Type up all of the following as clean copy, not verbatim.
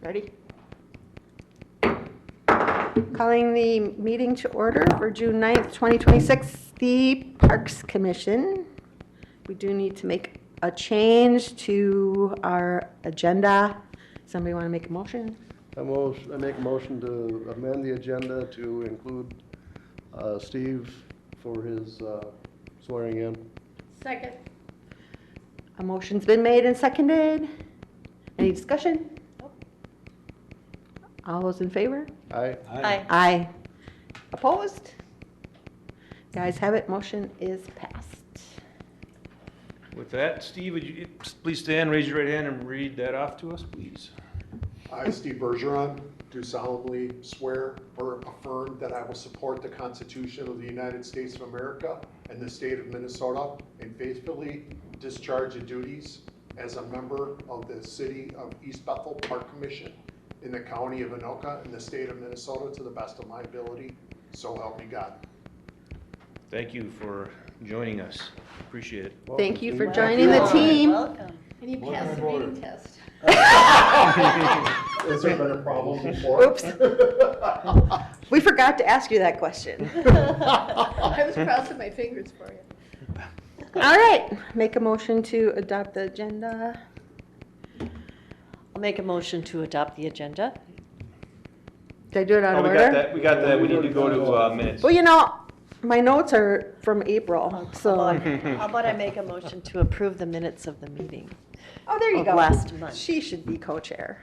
Ready? Calling the meeting to order for June 9th, 2026, the Parks Commission. We do need to make a change to our agenda. Somebody want to make a motion? I make a motion to amend the agenda to include Steve for his swearing in. Second. A motion's been made and seconded. Any discussion? All those in favor? Aye. Aye. Aye. Opposed? The ayes have it, motion is passed. With that, Steve, would you please stand, raise your right hand, and read that off to us, please? I, Steve Bergeron, do solemnly swear or affirm that I will support the Constitution of the United States of America and the state of Minnesota and faithfully discharge the duties as a member of the City of East Bethel Park Commission in the County of Anoka in the state of Minnesota to the best of my ability. So help me God. Thank you for joining us. Appreciate it. Thank you for joining the team. Welcome. And you passed the reading test. Has there been a problem before? Oops. We forgot to ask you that question. I was crossing my fingers for you. All right, make a motion to adopt the agenda. I'll make a motion to adopt the agenda. Did I do it out Oh, of we order? got that, we got that, we need to go to minutes. Well, you know, my notes are from April, so. How about I make a motion to approve the minutes of the meeting? Oh, there you Of go. last month. She should be co-chair.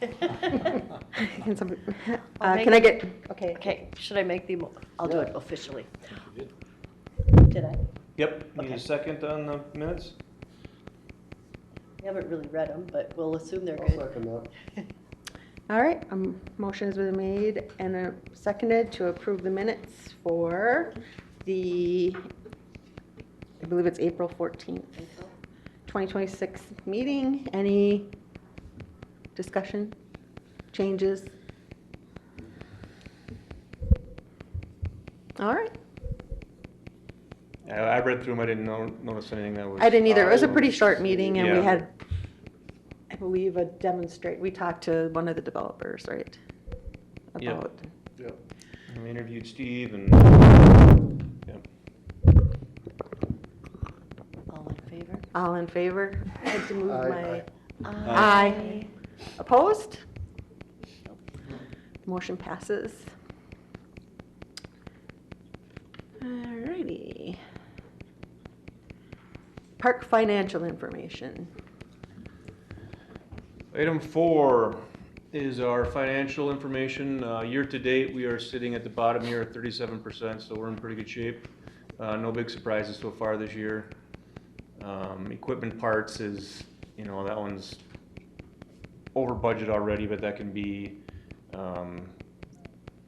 Can somebody, I'll make can I it- get, okay. Okay, should I make the, I'll do it officially. Did I? Yep, need Okay. a second on the minutes? We haven't really read them, but we'll assume they're I'll good. second that. All right, motion has been made and seconded to approve the minutes for the, I believe it's April 14th, 2026 meeting. Any discussion, changes? All right, I read through them, I didn't notice anything that was. I didn't either. It was a pretty short meeting and we Yeah. had, I believe, we talked to one of the developers, right? Yep. About, Yep. We interviewed Steve and, yep. All in favor? all in favor? I had to move Aye. my. Aye. Aye. Opposed? Motion passes. Alrighty. Park financial information. Item 4 is our financial information. Year to date, we are sitting at the bottom here at 37%, so we're in pretty good shape. No big surprises so far this year. Equipment parts is, that one's over budget already, but that can be,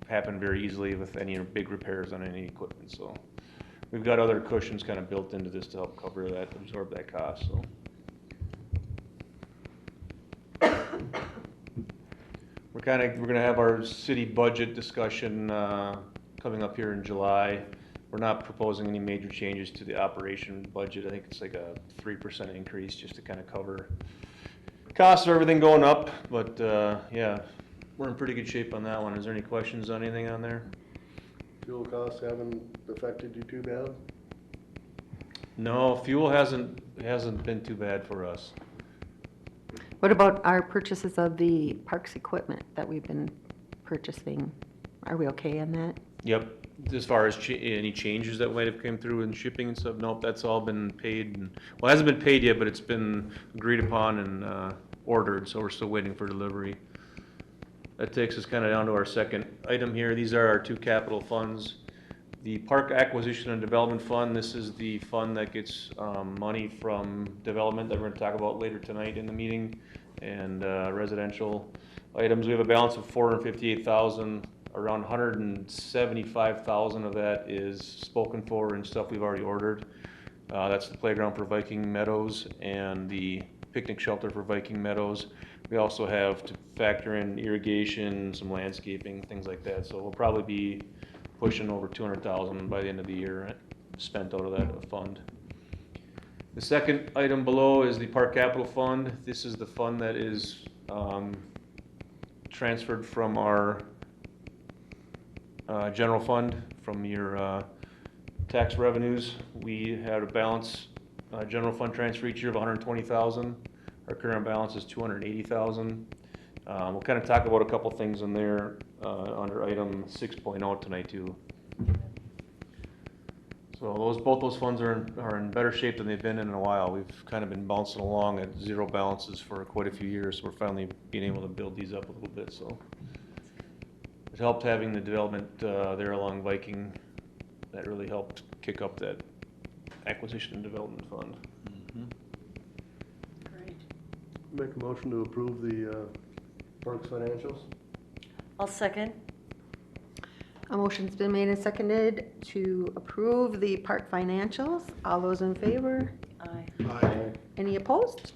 happen very easily with any big repairs on any equipment, so. We've got other cushions kind of built into this to help cover that, absorb that cost, so. We're gonna have our city budget discussion coming up here in July. We're not proposing any major changes to the operation budget. I think it's like a 3% increase just to kind of cover costs of everything going up. But yeah, we're in pretty good shape on that one. Is there any questions on anything on there? Fuel costs haven't affected you too bad? No, fuel hasn't been too bad for us. What about our purchases of the parks equipment that we've been purchasing? Are we okay on that? Yep. As far as any changes that might have come through in shipping and stuff, nope, that's all been paid. Well, it hasn't been paid yet, but it's been agreed upon and ordered, so we're still waiting for delivery. That takes us kind of down to our second item here. These are our two capital funds. The Park Acquisition and Development Fund, this is the fund that gets money from development that we're going to talk about later tonight in the meeting, and residential items. We have a balance of $458,000. Around $175,000 of that is spoken for and stuff we've already ordered. That's the playground for Viking Meadows and the picnic shelter for Viking Meadows. We also have to factor in irrigation, some landscaping, things like that. So we'll probably be pushing over $200,000 by the end of the year spent out of that fund. The second item below is the Park Capital Fund. This is the fund that is transferred from our general fund, from your tax revenues. We had a balance, general fund transfer each year of 120,000. Our current balance is 280,000. We'll kind of talk about a couple things in there under item 6.0 tonight too. So both those funds are in better shape than they've been in a while. We've kind of been bouncing along at zero balances for quite a few years. We're finally being able to build these up a little bit, so. It helped having the development there along Viking. That really helped kick up that acquisition and development fund. Great. Make a motion to approve the Parks financials. I'll second. A motion's been made and seconded to approve the park financials. All those in favor? Aye. Aye. Any opposed?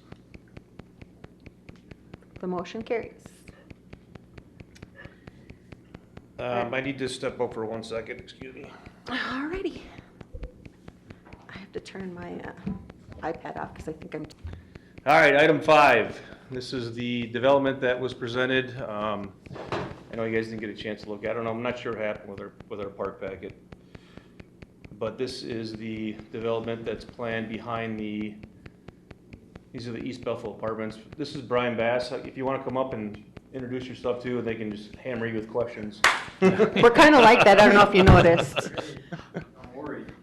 The motion carries. I need to step up for 1 second, excuse me. Alrighty. I have to turn my iPad off because I think I'm. All right, item 5. This is the development that was presented. I know you guys didn't get a chance to look at it. I'm not sure what happened with our park packet. But this is the development that's planned behind these are the East Bethel apartments. This is Brian Baas. If you want to come up and introduce yourself too, and they can just hammer you with questions. We're kind of like that. I don't know if you noticed. I'm worried.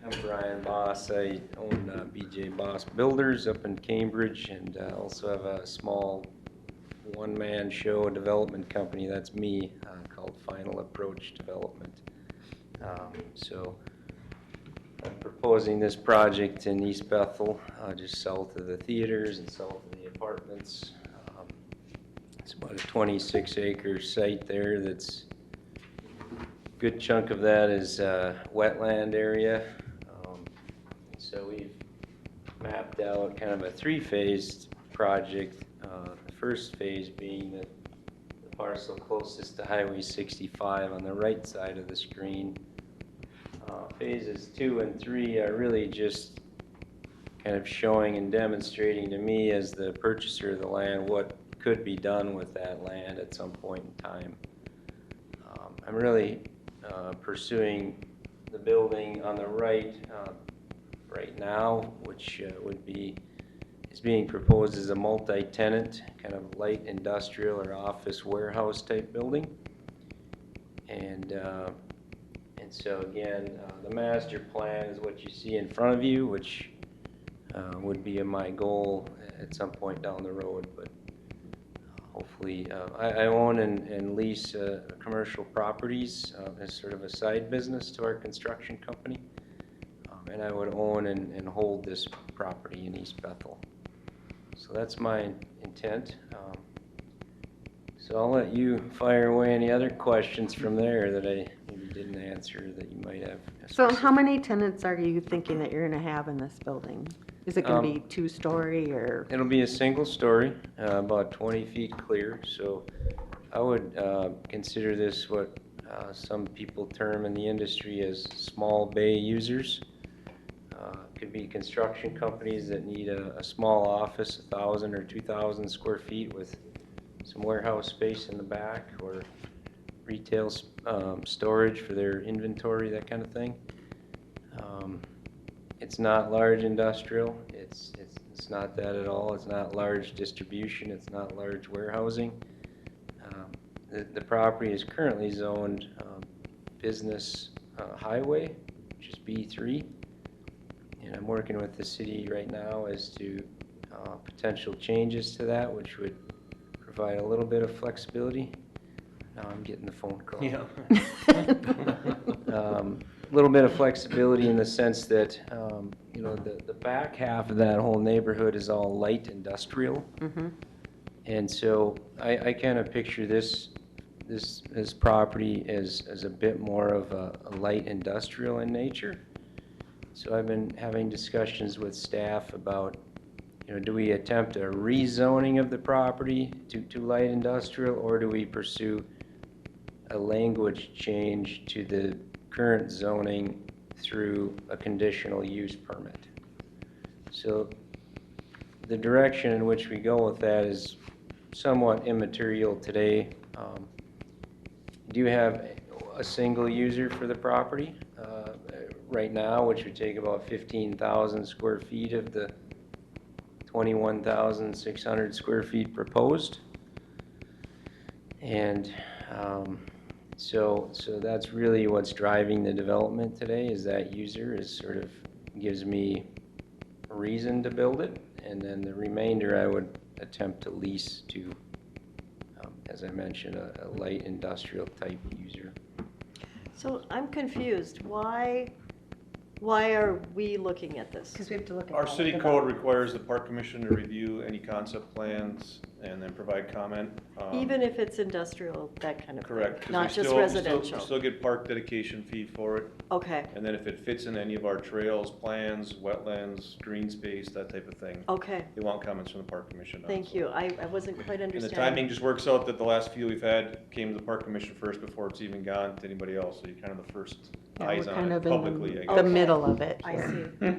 I'm Brian Baas. I own BJ Baas Builders up in Cambridge, and also have a small one-man show development company. That's me, called Final Approach Development. So I'm proposing this project in East Bethel, just south of the theaters and south of the apartments. It's about a 26-acre site there. That's a good chunk of that is wetland area. So we've mapped out kind of a 3-phased project. The first phase being the parcel closest to Highway 65 on the right side of the screen. Phases 2 and 3 are really just kind of showing and demonstrating to me as the purchaser of the land what could be done with that land at some point in time. I'm really pursuing the building on the right right now, which is being proposed as a multi-tenant, kind of light industrial or office warehouse type building. And so again, the master plan is what you see in front of you, which would be my goal at some point down the road. But hopefully, I own and lease commercial properties as sort of a side business to our construction company. And I would own and hold this property in East Bethel. So that's my intent. So I'll let you fire away any other questions from there that I maybe didn't answer that you might have. So how many tenants are you thinking that you're going to have in this building? Is it going to be 2-story or? It'll be a single story, about 20 feet clear. So I would consider this what some people term in the industry as small bay users. Could be construction companies that need a small office, 1,000 or 2,000 square feet with some warehouse space in the back, or retail storage for their inventory, that kind of thing. It's not large industrial. It's not that at all. It's not large distribution. It's not large warehousing. The property is currently zoned business highway, which is B3. And I'm working with the city right now as to potential changes to that, which would provide a little bit of flexibility. Now I'm getting the phone call. Yeah. A little bit of flexibility in the sense that, you know, the back half of that whole neighborhood is all light industrial. Mm-hmm. And so I kind of picture this property as a bit more of a light industrial in nature. So I've been having discussions with staff about, you know, do we attempt a rezoning of the property to light industrial, or do we pursue a language change to the current zoning through a conditional use permit? So the direction in which we go with that is somewhat immaterial today. Do have a single user for the property right now, which would take about 15,000 square feet of the 21,600 square feet proposed. And so that's really what's driving the development today, is that user is sort of gives me a reason to build it, and then the remainder I would attempt to lease to, as I mentioned, a light industrial type user. So I'm confused. Why are we looking at this? Because we have to look at. Our all city the code requires the park commission to review any concept plans and then provide comment. Even if it's industrial, that kind of thing? Correct. 'cause we Not just still- we residential? still get park dedication fee for it. Okay, And then if it fits in any of our trails, plans, wetlands, green space, that type of thing, okay. they want comments from the park commission. on it, Thank so. you. I wasn't quite And the understanding. timing just works out that the last few we've had came to the park commission first before it's even gone to anybody else, so you're kind of the first Yeah, eyes we're on kind it of in publicly, I the guess. middle of it I here. see.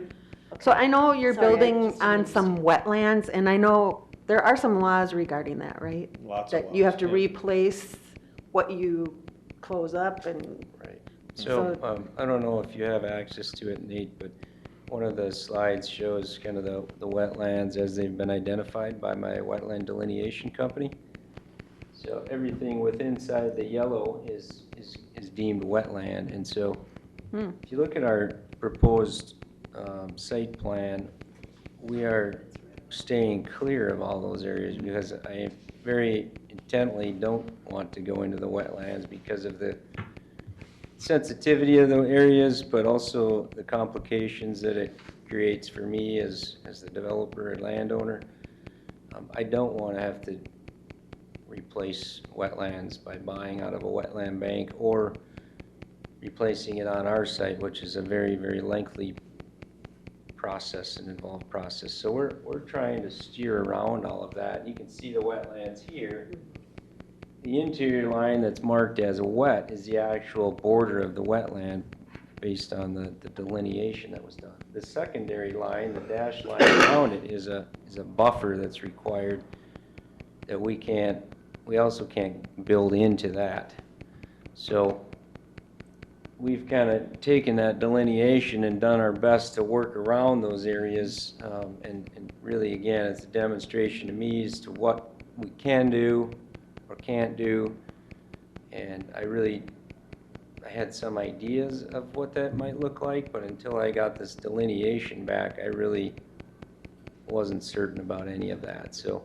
So I know you're Sorry, I building just on didn't some wetlands, and I know there are some laws regarding that, right? Lots of That you have to lots, yeah. replace what you close up and, Right. So, So- I don't know if you have access to it, Nate, but one of the slides shows kind of the wetlands as they've been identified by my wetland delineation company. So everything within inside the yellow is deemed wetland, and so if you look at our proposed site plan, we are staying clear of all those areas because I very intently don't want to go into the wetlands because of the sensitivity of the areas, but also the complications that it creates for me as the developer and landowner. I don't want to have to replace wetlands by buying out of a wetland bank or replacing it on our site, which is a very, very lengthy process and involved process. So we're trying to steer around all of that. You can see the wetlands here. The interior line that's marked as a wet is the actual border of the wetland based on the delineation that was done. The secondary line, the dashed line around it, is a buffer that's required that we also can't build into that. So we've kind of taken that delineation and done our best to work around those areas. And really, again, it's a demonstration to me as to what we can do or can't do. And I had some ideas of what that might look like, but until I got this delineation back, I really wasn't certain about any of that. So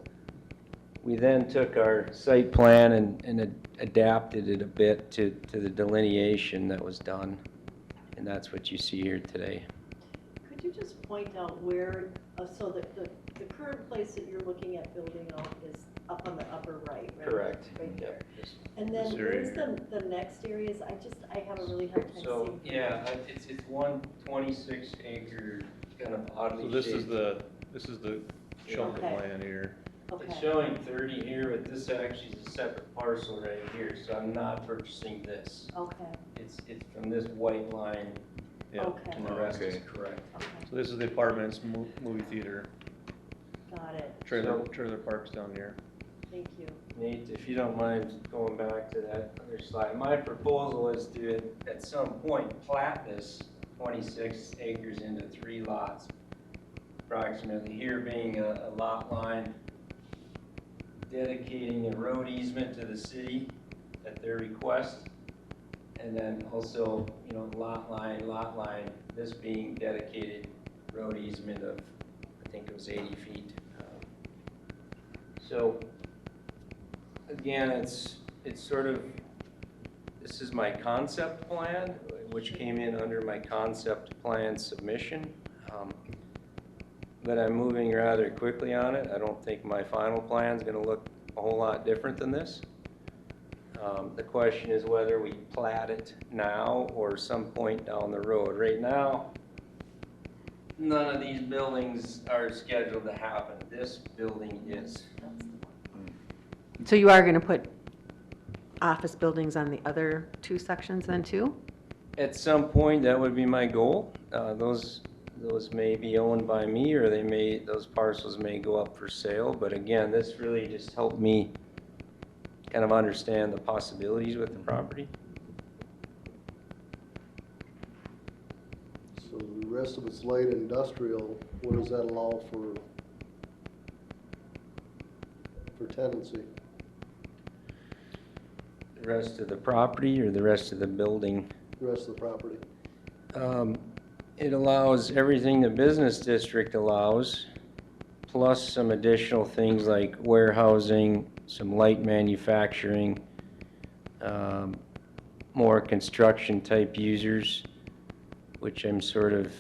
we then took our site plan and adapted it a bit to the delineation that was done, and that's what you see here today. Could you just point out where, so that the current place that you're looking at building out is up on the upper right, right? Correct. Right there. Yep. And then This area where's the next areas? I have a really hard time So, seeing. yeah, it's one 26 acre kind of oddly So this is shaped. this is the chunk of Okay. land here. Okay. It's showing 30 here, but this actually is a separate parcel right here, so I'm not purchasing this. Okay, It's from this white line, Yeah. Okay. and the rest is Okay. correct. okay, So this is the apartments, movie theater, got it. trailer parks down here. Thank you. Nate, if you don't mind going back to that other slide, my proposal is to, at some point, plat this 26 acres into 3 lots. Approximately here being a lot line, dedicating a road easement to the city at their request, and then also, lot line, this being dedicated road easement of, I think it was 80 feet. So, again, it's sort of, this is my concept plan, which came in under my concept plan submission. But I'm moving rather quickly on it. I don't think my final plan is going to look a whole lot different than this. The question is whether we plat it now or some point down the road. Right now, none of these buildings are scheduled to happen. This building is. so you are going to put office buildings on the other 2 sections then too? At some point, that would be my goal. those may be owned by me, or those parcels may go up for sale. But again, this really just helped me kind of understand the possibilities with the property. So the rest of it's light industrial, what does that allow for tenancy? The rest of the property or the rest of the building? The rest of the property? It allows everything the business district allows, plus some additional things like warehousing, some light manufacturing, more construction type users, which I'm sort of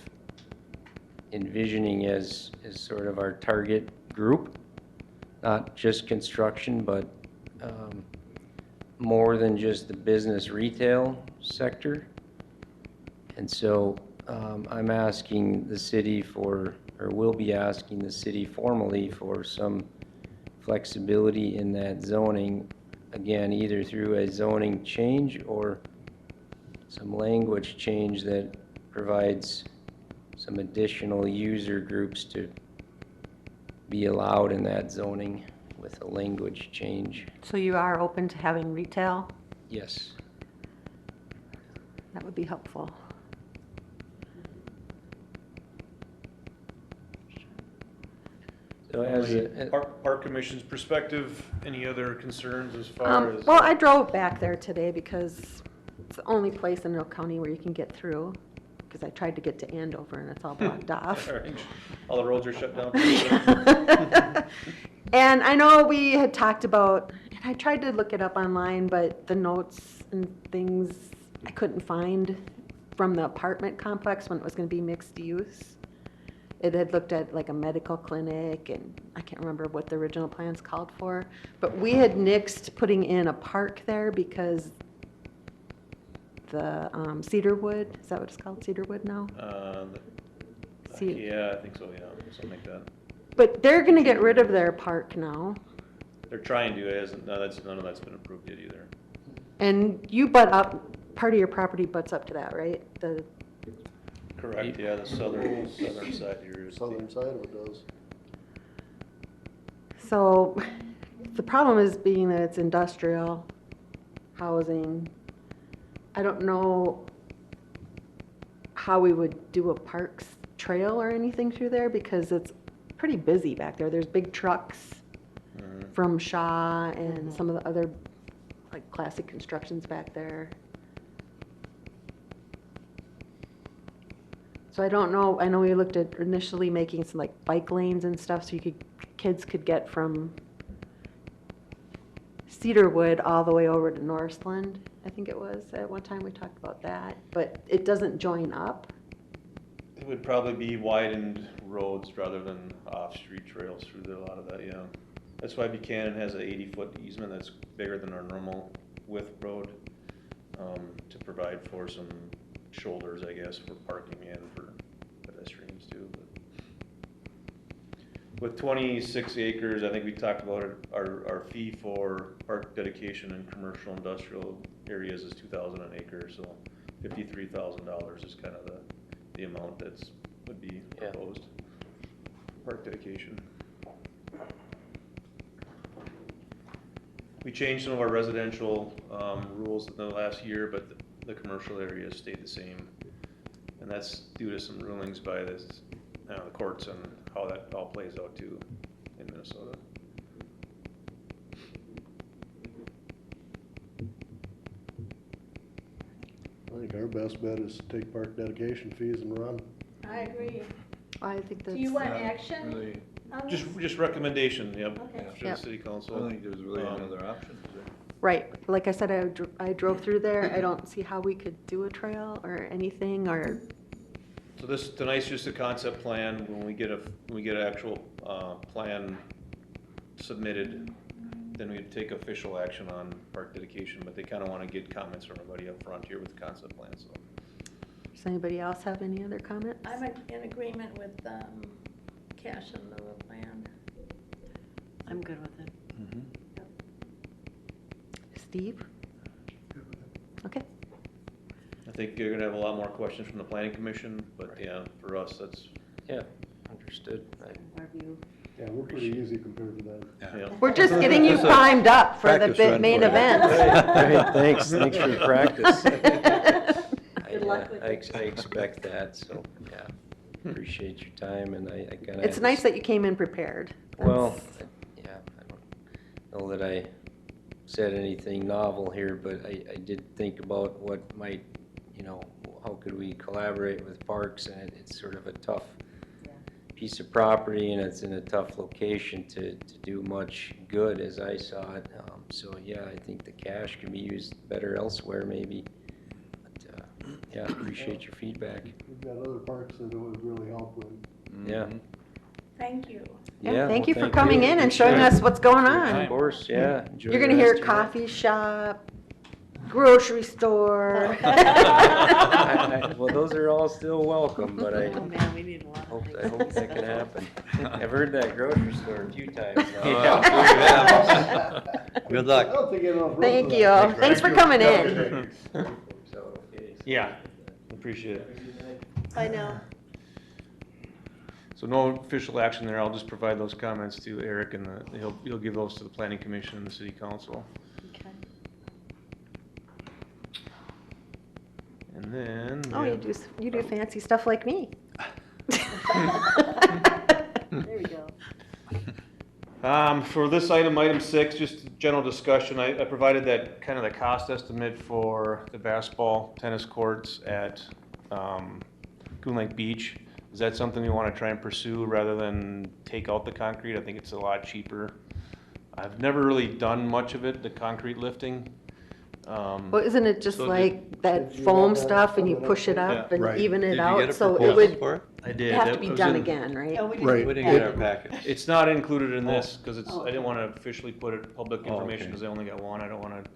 envisioning as sort of our target group. Not just construction, but more than just the business retail sector. And so I'm asking the city or will be asking the city formally for some flexibility in that zoning, again, either through a zoning change or some language change that provides some additional user groups to be allowed in that zoning with a language change. So you are open to having retail? Yes. That would be helpful. So as a, Park Commission's perspective, any other concerns as far as? Well, I drove back there today because it's the only place in Mill County where you can get through, because I tried to get to Andover and it's all blocked off. All the roads are shut down? And I know we had talked about, and I tried to look it up online, but the notes and things I couldn't find from the apartment complex when it was going to be mixed use. It had looked at like a medical clinic, and I can't remember what the original plans called for, but we had nixed putting in a park there because the Cedarwood, is that what it's called, Cedarwood now? Yeah, I think so, yeah, something like that. But they're gonna get rid of their park now, They're trying to, it hasn't, none of that's been approved yet either. and you butt up, part of your property butts up to that, right? The, Correct, yeah, the southern side here is. Southern side of it does. so, the problem is being that it's industrial, housing. I don't know how we would do a parks trail or anything through there, because it's pretty busy back there. There's big trucks from Shaw and some of the other, like, classic constructions back there. So I don't know, I know we looked at initially making some like bike lanes and stuff so kids could get from Cedarwood all the way over to Northland, I think it was. At one time we talked about that, but it doesn't join up. It would probably be widened roads rather than off-street trails through there, a lot of that, yeah. That's why Buchanan has an 80-foot easement that's bigger than our normal width road, to provide for some shoulders, I guess, for parking and for pedestrians too. But with 26 acres, I think we talked about it, our fee for park dedication in commercial industrial areas is $2,000 an acre, so $53,000 is kind of the amount would be proposed. Park dedication. We changed some of our residential rules in the last year, but the commercial areas stayed the same. And that's due to some rulings by the courts and how that all plays out too in Minnesota. I think our best bet is to take park dedication fees and run. I agree. I think that's. Do you want action Really, on this? Just recommendation, yep, Okay. to the Yep. city I council. don't think there's really another option, is there? Right, like I said, I drove through there. I don't see how we could do a trail or anything, or, So tonight's just a concept plan. When we get an actual plan submitted, then we'd take official action on park dedication, but they kind of want to get comments from everybody up front here with the concept plan, so. does anybody else have any other comments? I'm in agreement with cash and the plan. I'm good with it. Steve? Okay. think you're gonna have a lot more questions from the planning commission, but yeah, for us, that's, Yeah, understood. Our view. Yeah, we're pretty easy compared to them. yeah. We're just getting you primed up for the Practice run main for you. events. Right, thanks for your practice. Good luck with it. I expect that, so, yeah, appreciate your time, and I kinda. It's nice that you came in prepared. Well, That's- yeah, I don't know that I said anything novel here, but I did think about what might, how could we collaborate with parks, and it's sort of a tough Yeah. piece of property, and it's in a tough location to do much good, as I saw it. So, yeah, I think the cash can be used better elsewhere, maybe. But, yeah, appreciate your feedback. We've got other parks that it would really help with. Yeah. Thank you. Yeah, thank well, you for coming in and showing us what's going on. Of course, yeah. Enjoy You're the gonna hear rest of your night. coffee shop, grocery store. Well, those are all still welcome, but I Oh, man, we need a lot of hope things. that can happen. I've heard that grocery store a few times now. Yeah. Good I luck. don't think enough room Thank for you. that. Thanks for coming in. So, okay. Yeah, appreciate it. Bye now. So no official action there, I'll just provide those comments to Eric, and he'll give those to the planning commission and the city council. Okay. And then. Oh, you do fancy stuff like me. There we go. For this item 6, just general discussion, I provided that kind of the cost estimate for the basketball tennis courts at Coon Lake Beach. Is that something we want to try and pursue rather than take out the concrete? I think it's a lot cheaper. I've never really done much of it, the concrete lifting. Well, isn't it just So like that Did you foam have that stuff and you on the push it website? up and Right. even Did it you get out? a So it proposal would for it? I did. have to That be was done in- again, right? Oh, we Right. We didn't didn't get get our that. packet. It's not included in this, because it's, Oh, I didn't want to officially put it public Oh, information, okay. because I only got one. I don't want to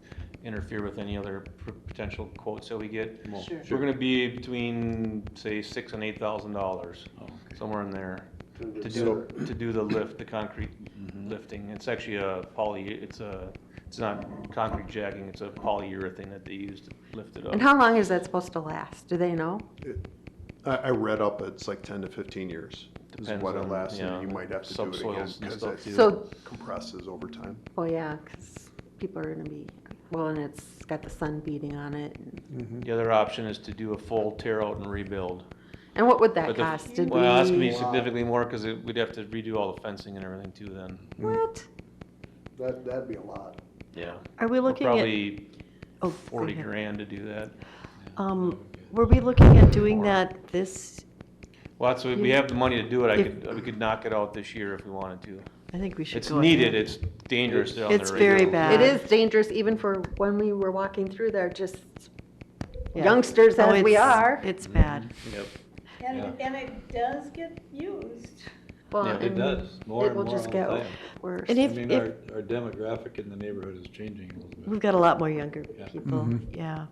interfere with any other potential quotes that we get. Sure. We're gonna be between, say, $6,000 and $8,000, Oh, okay. somewhere in there, To to do the lift, the concrete lifting. It's actually it's not concrete jacking, it's a polyurethane that they use to lift it up. And how long is that supposed to last? Do they know? I read up, it's like 10 to 15 years is Depends what it on, lasts, yeah, and you might have to do it again, subsoils and because stuff it too. So, compresses over time. well, yeah, because people are gonna be, well, and it's got the sun beating on it. The other option is to do a full tear out and rebuild. And what would that But the- cost? Did Well, that's gonna be we, significantly more, because we'd have to redo all the fencing and everything too then. what? That'd be a lot. Yeah. Are we looking at, Probably oh, go 40 ahead. grand to do that. Were we looking at doing that this, Well, that's, we have the money to do it, If- we could knock it out this year if we wanted to. I think we should It's go needed, ahead. it's dangerous down there It's right very now. bad. It is dangerous even for when we were walking through there, just Yeah. youngsters Oh, as we it's- are. It's bad. Yep. And it does get used. Well, Yeah, It and does, more It and will more just all get the time. worse. And I if, mean, if, our demographic in the neighborhood is changing a little bit. we've got a lot more younger Yeah. people, yeah.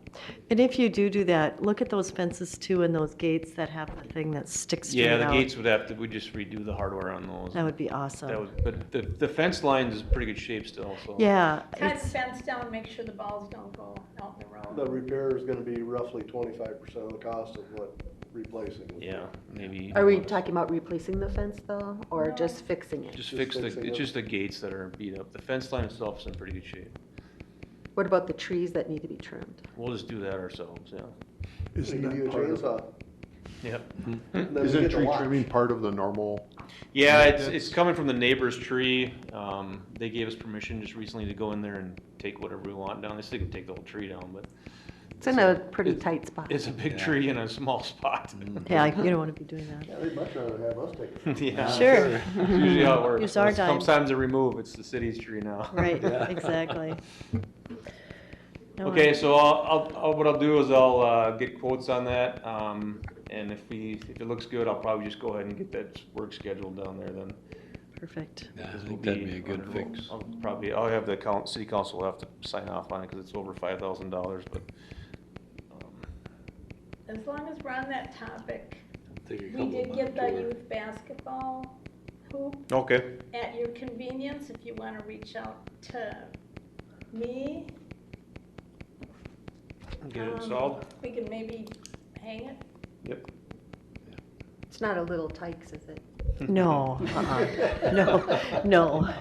And if you do that, look at those fences too and those gates that have the thing that sticks straight Yeah, out. the gates would have to, we'd just redo the hardware on those. That would be awesome. That would, but the fence line is in pretty good shape still, so. Yeah, Cut the it's, fence down, make sure the balls don't go out in the The road. repair is gonna be roughly 25% of the cost of what replacing would be. Yeah, maybe. Are we talking about replacing the fence though, or No. just fixing it? Just Just fix fixing it's it. just the gates that are beat up. The fence line itself is in pretty good shape. What about the trees that need to be trimmed? We'll just do that ourselves, yeah. They Isn't give you a that part of, chainsaw. Yep. and then we isn't get to tree watch. trimming part of the normal? Yeah, it's maintenance? coming from the neighbor's tree. They gave us permission just recently to go in there and take whatever we want down. They still can take the whole tree down, but It's in a pretty it- tight spot. it's a big Yeah. tree in a small spot. yeah, you don't want to be doing that. Yeah, they'd much rather have us take it. Yeah. Sure. That's usually how it works. Use our time. Sometimes they remove, it's the city's tree now. Right, exactly. No, Okay, so what I'll do is I'll get quotes on that, and if it looks good, I'll probably just go ahead and get that work scheduled down there then. Perfect. Yeah, I Because think we'll that'd be a good under- fix. I'll have the city council will have to sign off on it, because it's over $5,000, but, As long as we're on that topic, Take a we couple did of get the months youth basketball hoop okay, at your convenience. If you want to reach out to me, Get it installed? We can maybe hang it. Yep. It's not a little Tykes, is it? No, no, no.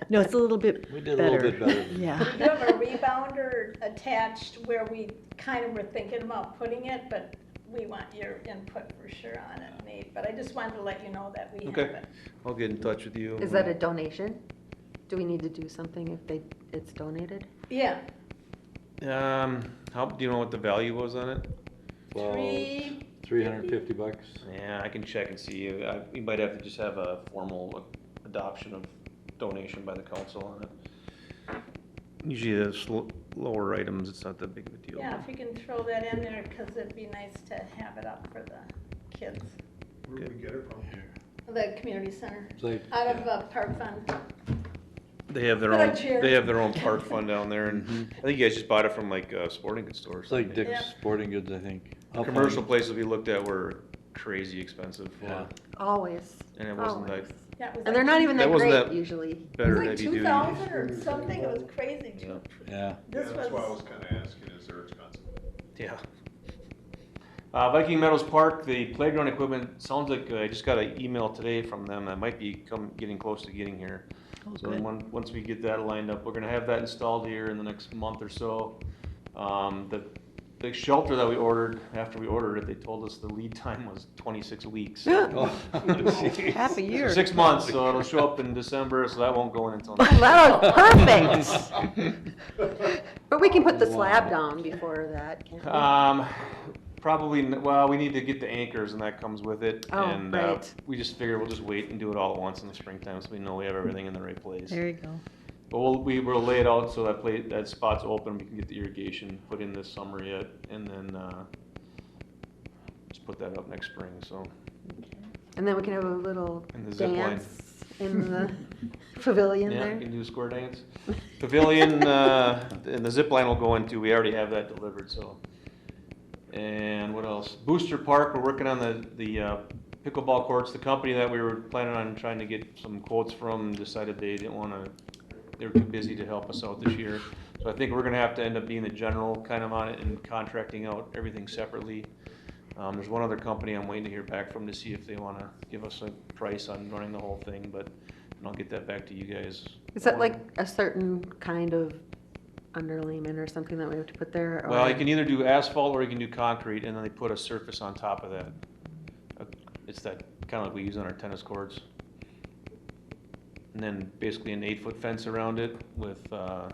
No, it's a little bit We did a little bit better than Yeah. We do have a rebounder attached where we kind of were thinking about putting it, but we want your input for sure on it, Nate. But I just wanted to let you know that we have Okay. it. I'll get in touch with you. Is that a donation? Do we need to do something if it's donated? Yeah, How, do you know what the value was on it? Well, $350. $350. Yeah, I can check and see. We might have to just have a formal adoption of donation by the council on it. Usually the lower items, it's not that big of a deal. Yeah, if you can throw that in there, because it'd be nice to have it up for the kids. Where do we get it from? The community center, It's like, out of Park Fund. They have their But a own, chair. they have their own park fund down there, and I think you guys just bought it from like sporting goods stores. it's like Yeah. Dick's Sporting Goods, I think. The commercial places we looked at were crazy expensive, Yeah. Always. and it wasn't Always. like Yeah, it was And they're like not even That that wasn't great that- usually. It better was like heavy duty. 2,000 or something, it was crazy Yeah. cheap. Yeah. This That's why I was was, kinda asking, is there expensive? Yeah. Viking Meadows Park, the playground equipment, sounds like I just got an email today from them that might be getting close to getting here. Oh, So good. once we get that lined up, we're gonna have that installed here in the next month or so. The shelter that we ordered, after we ordered it, they told us the lead time was 26 weeks. Half a year. 6 months, so it'll show up in December, so that won't go in until. Oh, that was perfect. But we can put the slab down before that, can't we? Probably, well, we need to get the anchors and that comes with it. Oh, And right. we just figured we'll just wait and do it all at once in the springtime so we know we have everything in the right place. There you go. But we'll lay it out so that spot's open, we can get the irrigation put in this summer yet, and then, just put that up next spring, so. And then we can have a little And the zip line. dance in the pavilion Yeah, we there. can do a square dance. Pavilion, and the zip line will go into, we already have that delivered, so. And what else? Booster Park, we're working on the pickleball courts. The company that we were planning on trying to get some quotes from decided they didn't wanna, they were too busy to help us out this year. So I think we're gonna have to end up being the general kind of on it and contracting out everything separately. There's one other company I'm waiting to hear back from to see if they wanna give us a price on running the whole thing, but I'll get that back to you guys. Is that like a certain kind of underlayment or something that we have to put there? Well, or- you can either do asphalt or you can do concrete, and then they put a surface on top of that. It's that, kinda like we use on our tennis courts. And then basically an 8-foot fence around it with, some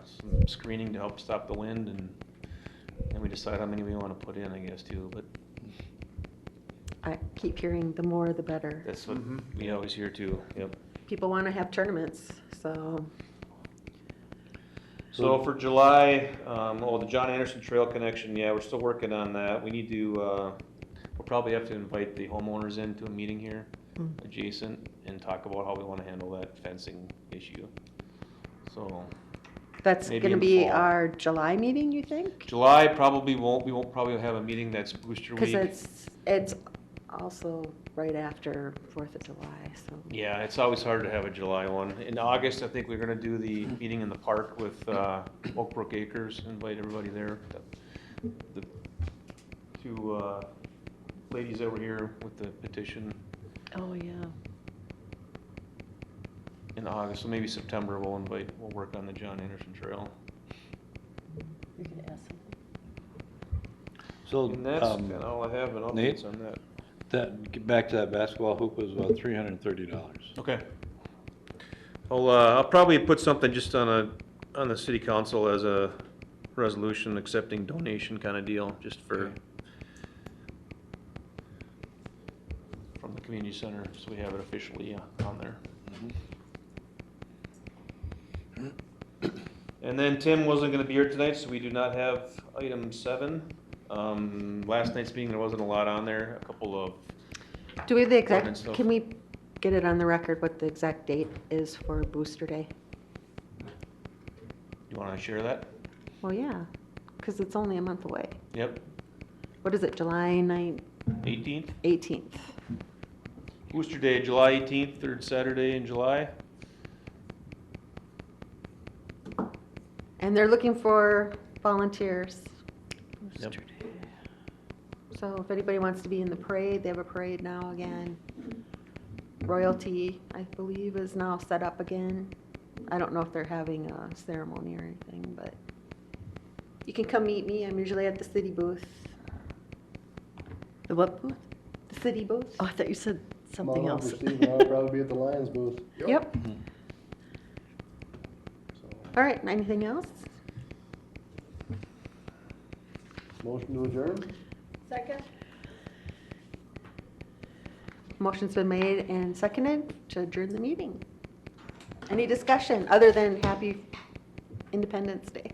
screening to help stop the wind, and then we decide how many we wanna put in, I guess, too, but I keep hearing the more the better. that's what we always hear too, yep. People want to have tournaments, so. So for July, the John Anderson Trail connection, yeah, we're still working on that. We need to, we'll probably have to invite the homeowners into a meeting here adjacent and talk about how we wanna handle that fencing issue. So, That's Maybe gonna in be fall. our July meeting, you think? July probably won't, we won't probably have a meeting that's booster week. Because it's also right after 4th of July, so. Yeah, it's always hard to have a July one. In August, I think we're gonna do the meeting in the park with, Oak Brook Acres, invite everybody there. The two, ladies over here with the petition Oh, yeah. in August, so maybe September we'll work on the John Anderson Trail. You're gonna ask something? So, And that's kinda all I have in Nate? updates on that. get back to that basketball hoop was about $330. Okay. I'll probably put something just on the city council as a resolution accepting donation kind of deal, just for, from the community center, so we have it officially on there. And then Tim wasn't gonna be here tonight, so we do not have item 7. Last night's meeting, there wasn't a lot on there, a couple of, Do we have the Ordinance exact, stuff. can we get it on the record what the exact date is for Booster Day? you wanna share that? Well, yeah, because it's only a month away. Yep, What is it, July 9th, 18th? 18th? Booster Day, July 18th, third Saturday in July. And they're looking for volunteers Yep. So if anybody wants to be in the parade, they have a parade now again. Royalty, I believe, is now set up again. I don't know if they're having a ceremony or anything, but you can come meet me. I'm usually at the city booth. The what booth? The city booth? Oh, I thought you said something Come on else. over, Steve, and I'll probably be at the Lions booth. Yep. So, All right, anything else? motion to adjourn? Second? Motion's been made and seconded to adjourn the meeting. Any discussion other than happy Independence Day?